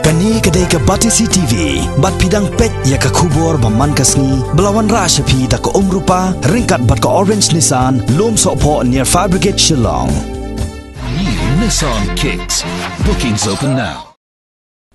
Kani kedai ke Batisi TV, bat pidang pet ya ke kubur baman kasni, belawan rasa pi tak ke rupa, ringkat bat ke Orange Nissan, lom sokpo near Fire Brigade Shillong. New Nissan Kicks. Bookings open now.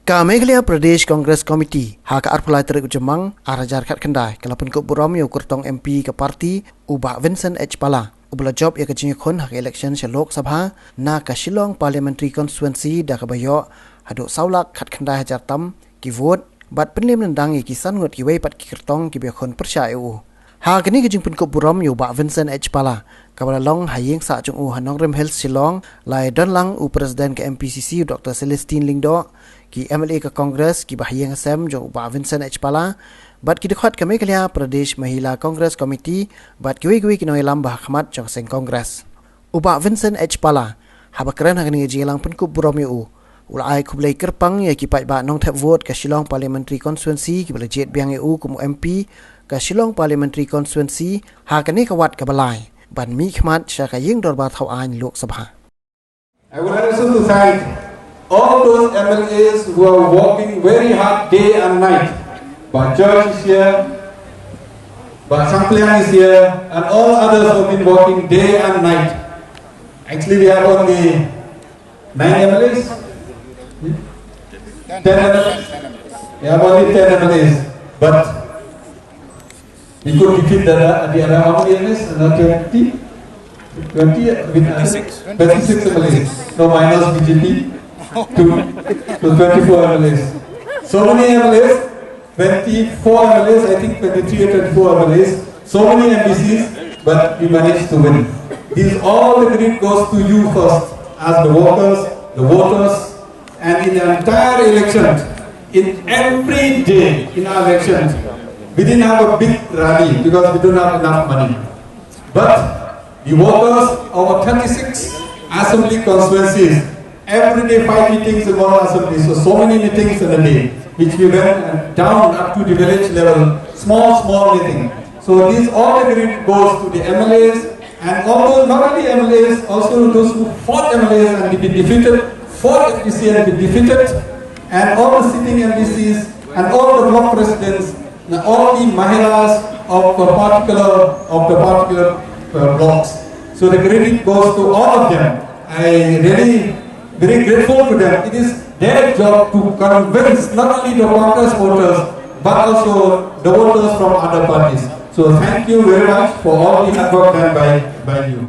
Ka Meghalaya Pradesh Congress Committee hak arpulai terik ujemang arajar kat kendai kalapun ko buram yo kurtong MP ke parti ubah Vincent H Pala ubla job ya kejing khon hak election Lok Sabha na ka Shillong Parliamentary Constituency da ka bayo haduk saulak kat kendai hajar tam ki vote bat penlim nendang ki san ngot ki wei pat ki kertong ki be khon percaya u ha kini kejing pun ko buram yo ba Vincent H Pala kabala long hayeng sa chung u hanong rem health Shillong lai don lang u president ke MPCC Dr Celestine Lingdo ki MLA ke Congress ki bahayang Assam jo ba Vincent H Pala bat ki dekat ke Meghalaya Pradesh Mahila Congress Committee bat ki wi ki noi lam bah khmat jong seng Congress uba Vincent H Pala haba keren hang ni jilang pun ku burom yu ulai kublai kerpang ya ki pai ba nong thap vote ke Shillong Parliamentary Constituency ki bela jet biang yu ku MP ke Shillong Parliamentary Constituency ha kani ka wat ka balai ban mi khmat sha ka yeng dor ba thau an Lok Sabha. I would also to thank all those MLAs who are working very hard day and night. But George is here, but Samplian is here, and all others have been working day and night. Actually, we have only 9 MLAs. 10 MLAs. We have only 10 MLAs, but we could defeat the other how many MLAs? 26 MLAs. No minus BJP. to 24 MLAs. So many MLAs, 24 MLAs, I think 23 or 24 MLAs, so many MPCs, but we managed to win. All the credit goes to you first, as the workers, the voters, and in the entire election, in every day in our election, we didn't have a big rally because we don't have enough money. But the workers, our 36 assembly constituencies, every day 5 meetings in one assembly, so many meetings in a day, which we went down up to the village level, small meeting. So all the credit goes to the MLAs, and although not only MLAs, also those who fought MLAs and been defeated, fought FPC and been defeated, and all the sitting MPCs, and all the block presidents, and all the mahilas of the particular blocks. So the credit goes to all of them. I really very grateful to them. It is their job to convince not only the Congress voters but also the voters from other parties. So thank you very much for all the hard work done by you.